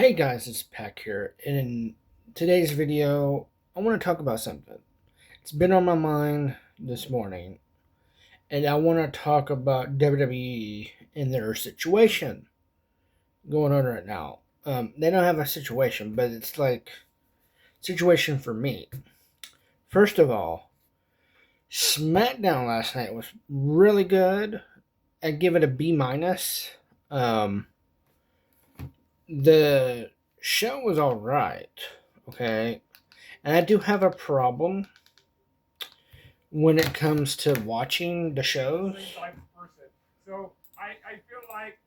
Hey guys, it's Pack here. In today's video, I want to talk about something. It's been on my mind this morning, and I want to talk about WWE and their situation going on right now. They don't have a situation, but it's like situation for me. First of all, SmackDown last night was really good. I'd give it a B minus. The show was all right. Okay. And I do have a problem when it comes to watching the shows. So I feel like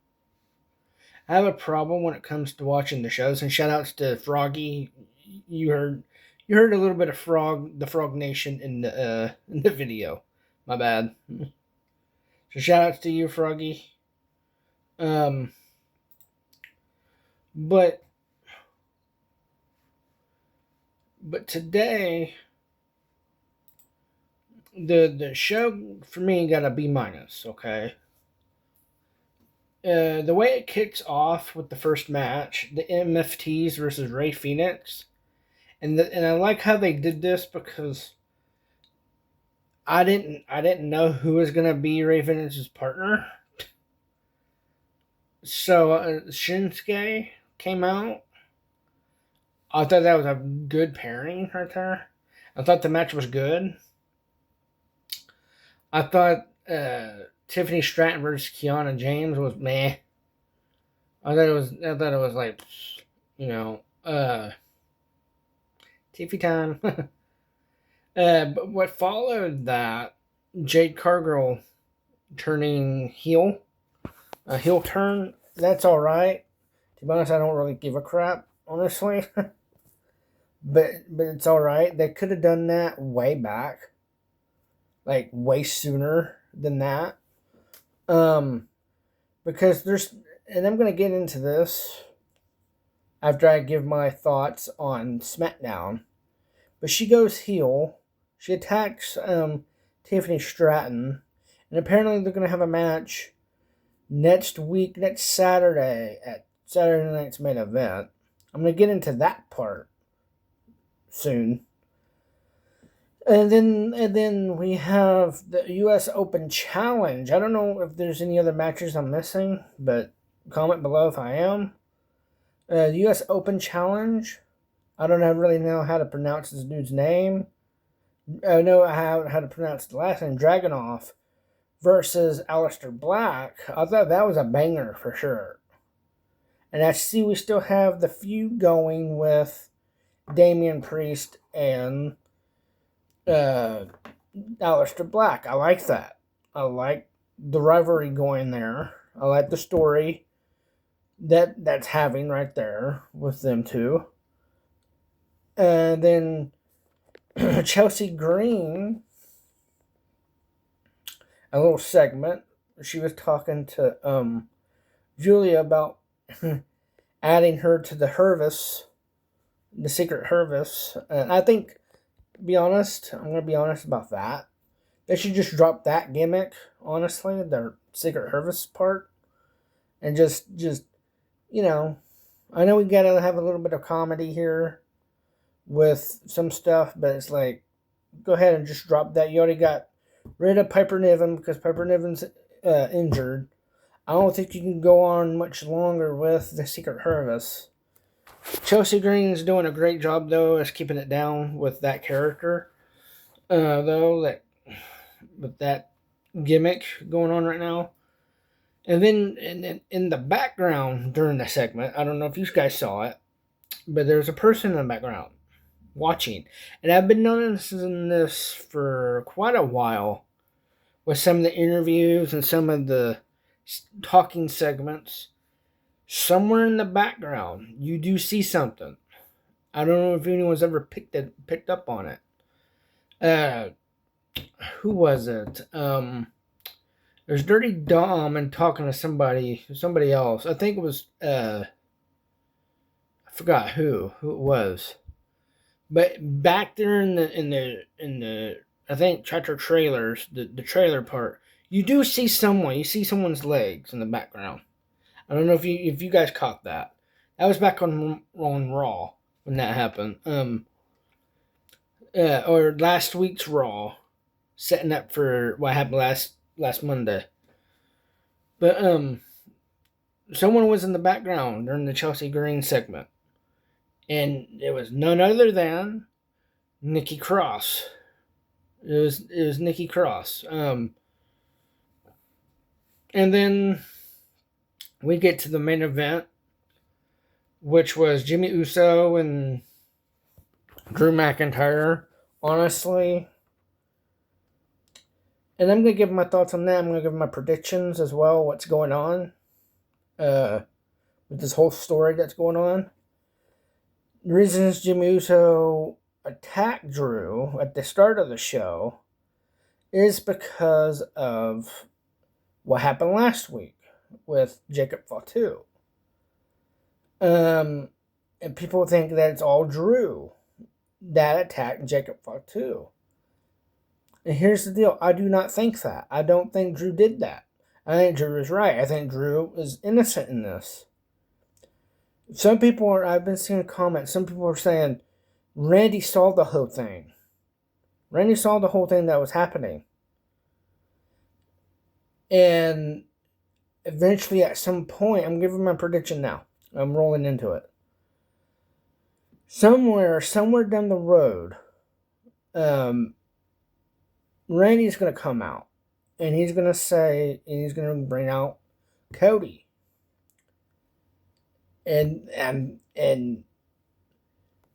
I have a problem when it comes to watching the shows. And shout outs to Froggy. You heard a little bit of the Frog Nation in the video. My bad. So shout outs to you, Froggy. Um, but today the show for me got a B minus. Okay. The way it kicks off with the first match, the MFTs versus Ray Phoenix, and I like how they did this because I didn't know who was gonna be Ray Phoenix's partner. So Shinsuke came out. I thought that was a good pairing right there. I thought the match was good. I thought Tiffany Stratton versus Kiana James was meh. I thought it was like, you know, Tiffy time. But what followed that, Jade Cargill turning heel, a heel turn, that's all right. To be honest, I don't really give a crap, honestly. but it's all right. They could have done that way back, like way sooner than that. Because there's, and I'm gonna get into this after I give my thoughts on SmackDown. But she goes heel. She attacks Tiffany Stratton, and apparently they're gonna have a match next week, next Saturday at Saturday Night's Main Event. I'm gonna get into that part soon. And then we have the U.S. Open Challenge. I don't know if there's any other matches I'm missing, but comment below if I am. The U.S. Open Challenge. I don't really know how to pronounce this dude's name. I know how to pronounce the last name. Dragunov versus Aleister Black. I thought that was a banger for sure. And I see we still have the feud going with Damian Priest and Aleister Black. I like that. I like the rivalry going there. I like the story that's having right there with them two. And then Chelsea Green, a little segment. She was talking to Julia about adding her to the Hervis, the secret Hervis. And I think, I'm going to be honest about that. They should just drop that gimmick, honestly, the secret Hervis part. And just I know we got to have a little bit of comedy here with some stuff, but it's like, go ahead and just drop that. You already got rid of Piper Niven because Piper Niven's injured. I don't think you can go on much longer with the secret Hervis. Chelsea Green's doing a great job though as keeping it down with that character. That with that gimmick going on right now. And then in the background during the segment, I don't know if you guys saw it, but there's a person in the background watching. And I've been noticing this for quite a while with some of the interviews and some of the talking segments. Somewhere in the background, you do see something. I don't know if anyone's ever picked up on it. Who was it? There's Dirty Dom and talking to somebody else. I think it was I forgot who it was. But back there in the I think tractor trailers, the trailer part, you do see someone. You see someone's legs in the background. I don't know if you guys caught that. That was back on Raw when that happened. Or last week's Raw, setting up for what happened last Monday. But someone was in the background during the Chelsea Green segment, and it was none other than Nikki Cross. It was Nikki Cross. And then we get to the main event, which was Jimmy Uso and Drew McIntyre. Honestly, and I'm going to give my thoughts on that. I'm going to give my predictions as well, what's going on with this whole story that's going on. The reasons Jimmy Uso attacked Drew at the start of the show is because of what happened last week with Jacob Fatu. And people think that it's all Drew that attacked Jacob Fatu. And here's the deal. I do not think that. I don't think Drew did that. I think Drew is right. I think Drew is innocent in this. Some people are, I've been seeing comments, some people are saying, Randy saw the whole thing. Randy saw the whole thing that was happening. And eventually at some point, I'm giving my prediction now. I'm rolling into it. Somewhere down the road, Randy's going to come out. And he's going to say, and he's going to bring out Cody. And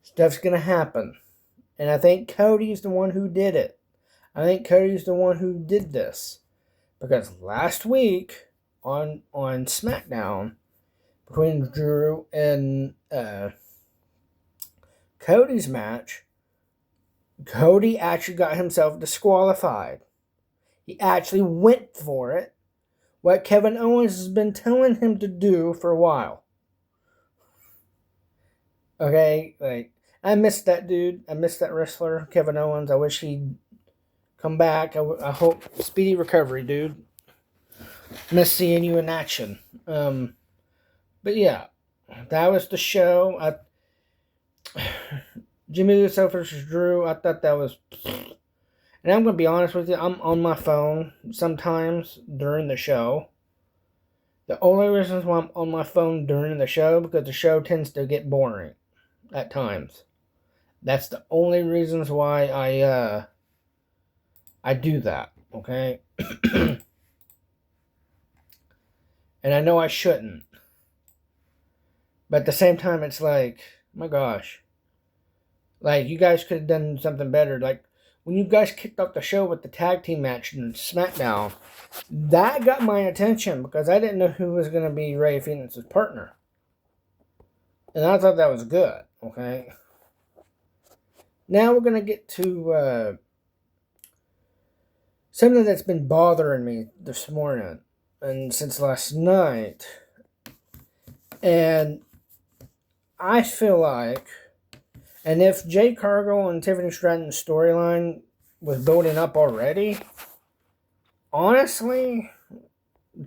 stuff's going to happen. And I think Cody's the one who did it. I think Cody's the one who did this. Because last week on SmackDown, between Drew and Cody's match, Cody actually got himself disqualified. He actually went for it. What Kevin Owens has been telling him to do for a while. Okay, like, I missed that dude. I missed that wrestler, Kevin Owens. I wish he'd come back. I hope speedy recovery, dude. Miss seeing you in action. But yeah, that was the show. Jimmy Uso versus Drew. I thought that was. And I'm gonna be honest with you. I'm on my phone sometimes during the show. The only reason why I'm on my phone during the show because the show tends to get boring at times. That's the only reasons why I do that. Okay. And I know I shouldn't. But at the same time, it's like, my gosh. Like, you guys could have done something better. Like, when you guys kicked off the show with the tag team match in SmackDown, that got my attention because I didn't know who was going to be Rey Fénix's partner. And I thought that was good, okay? Now we're going to get to something that's been bothering me this morning and since last night. And I feel like, and if Jade Cargill and Tiffany Stratton's storyline was building up already, honestly,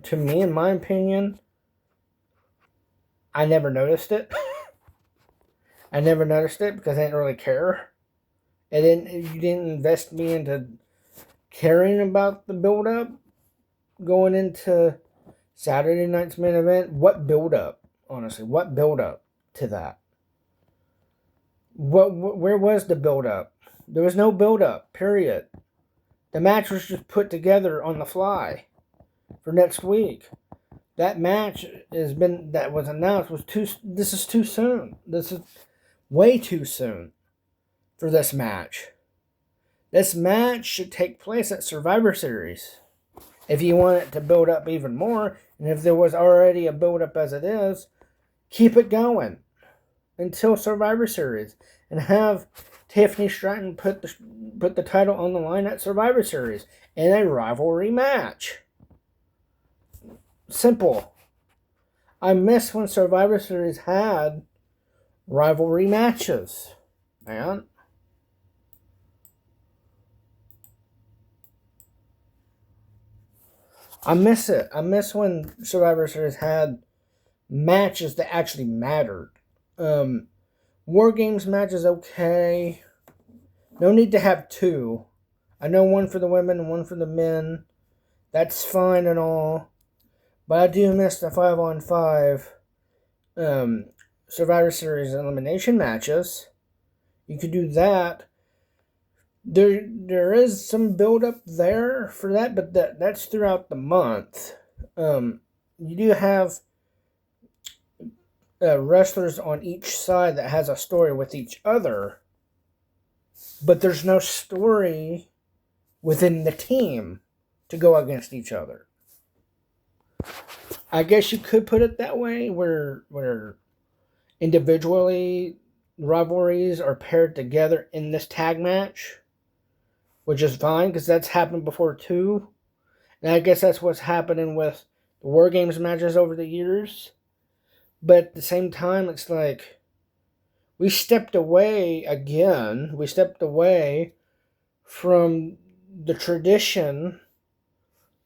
to me, in my opinion, I never noticed it. I never noticed it because I didn't really care. You didn't invest me into caring about the build-up going into Saturday night's main event. What build-up? Honestly, what build-up to that? Where was the build-up? There was no build-up, period. The match was just put together on the fly for next week. That match that was announced this is too soon. This is way too soon for this match. This match should take place at Survivor Series. If you want it to build up even more, and if there was already a build-up as it is, keep it going until Survivor Series. And have Tiffany Stratton put the title on the line at Survivor Series in a rivalry match. Simple. I miss when Survivor Series had rivalry matches, man. I miss it. I miss when Survivor Series had matches that actually mattered. War Games match is okay. No need to have two. I know one for the women and one for the men. That's fine and all. But I do miss the 5-on-5 Survivor Series elimination matches. You could do that. There is some build up there for that, but that's throughout the month. You do have wrestlers on each side that has a story with each other, but there's no story within the team to go against each other. I guess you could put it that way, where individually rivalries are paired together in this tag match, which is fine because that's happened before too. And I guess that's what's happening with the War Games matches over the years. But at the same time, it's like we stepped away again. We stepped away from the tradition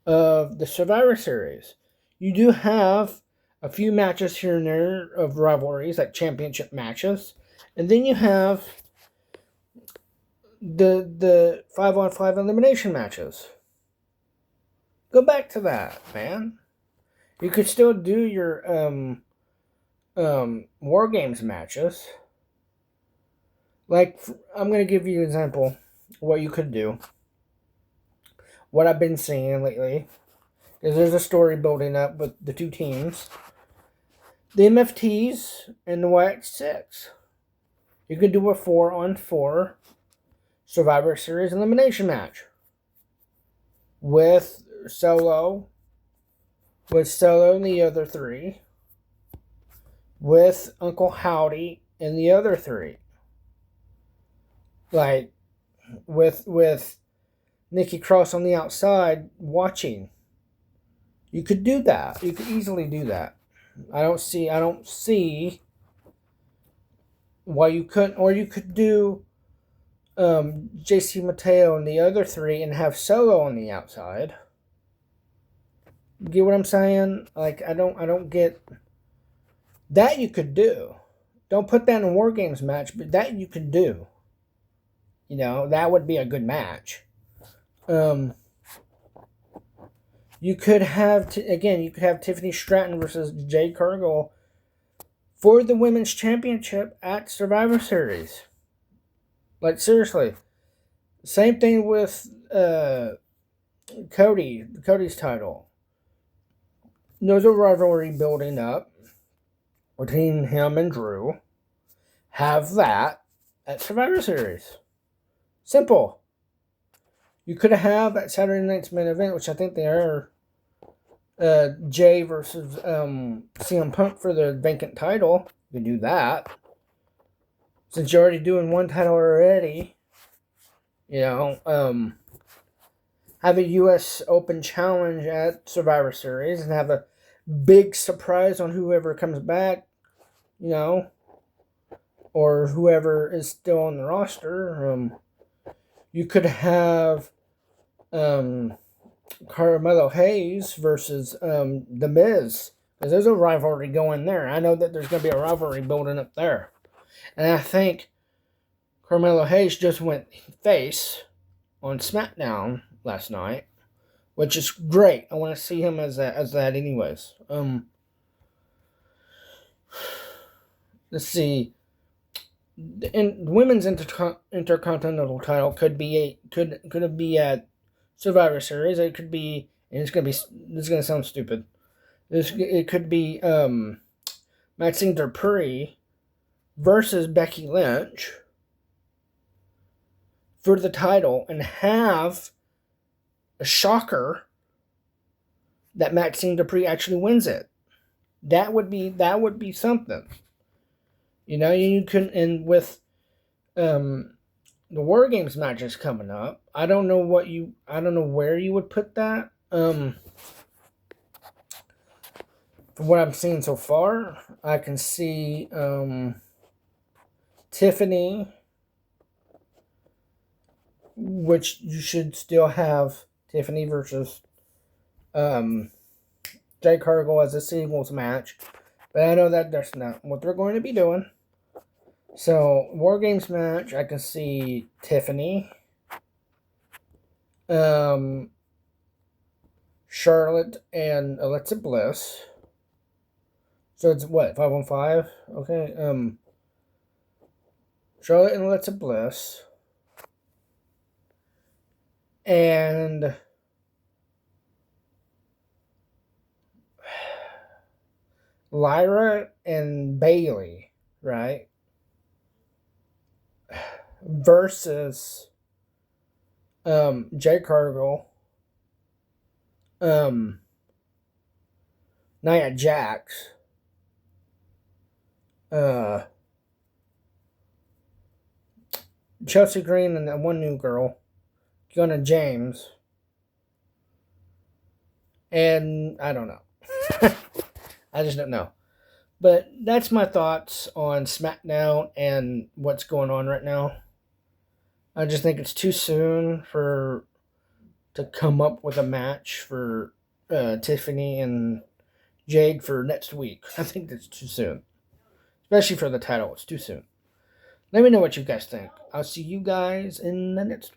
of the Survivor Series. You do have a few matches here and there of rivalries, like championship matches. And then you have the 5-on-5 elimination matches. Go back to that, man. You could still do your War Games matches. Like, I'm going to give you an example of what you could do. What I've been seeing lately is there's a story building up with the two teams. The MFTs and the YX6. You could do a 4-on-4 Survivor Series elimination match. With Solo and the other three. With Uncle Howdy and the other three. Like, with Nikki Cross on the outside watching. You could do that. You could easily do that. I don't see why you couldn't. Or you could do JC Mateo and the other three and have Solo on the outside. Get what I'm saying? Like, I don't get that. You could do. Don't put that in a War Games match, but that you could do. You know, that would be a good match. You could have, you could have Tiffany Stratton versus Jade Cargill for the Women's Championship at Survivor Series. Like, seriously. Same thing with Cody's title. There's a rivalry building up between him and Drew. Have that at Survivor Series. Simple. You could have at Saturday night's main event, which I think they are, Jay versus CM Punk for the vacant title. You could do that. Since you're already doing one title already, you know, have a U.S. Open Challenge at Survivor Series and have a big surprise on whoever comes back, you know, or whoever is still on the roster. You could have Carmelo Hayes versus The Miz, because there's a rivalry going there. I know that there's going to be a rivalry building up there. And I think Carmelo Hayes just went face on SmackDown last night, which is great. I want to see him as that anyways. Let's see. The women's intercontinental title could be at Survivor Series. It could be, and this is gonna sound stupid. It could be Maxine Dupree versus Becky Lynch for the title, and have a shocker that Maxine Dupree actually wins it. That would be something. You know, you can, and with the War Games matches coming up, I don't know where you would put that. From what I'm seeing so far, I can see Tiffany, which you should still have Tiffany versus Jade Cargill as a singles match. But I know that that's not what they're going to be doing. So, War Games match, I can see Tiffany, Charlotte, and Alexa Bliss. So it's what, 5-on-5? Okay. Charlotte and Alexa Bliss. And Lyra and Bailey, right? Versus Jade Cargill, Nia Jax, Chelsea Green, and that one new girl, Gunna James. And I don't know. I just don't know. But that's my thoughts on SmackDown and what's going on right now. I just think it's too soon to come up with a match for Tiffany and Jade for next week. I think that's too soon. Especially for the title. It's too soon. Let me know what you guys think. I'll see you guys in the next one.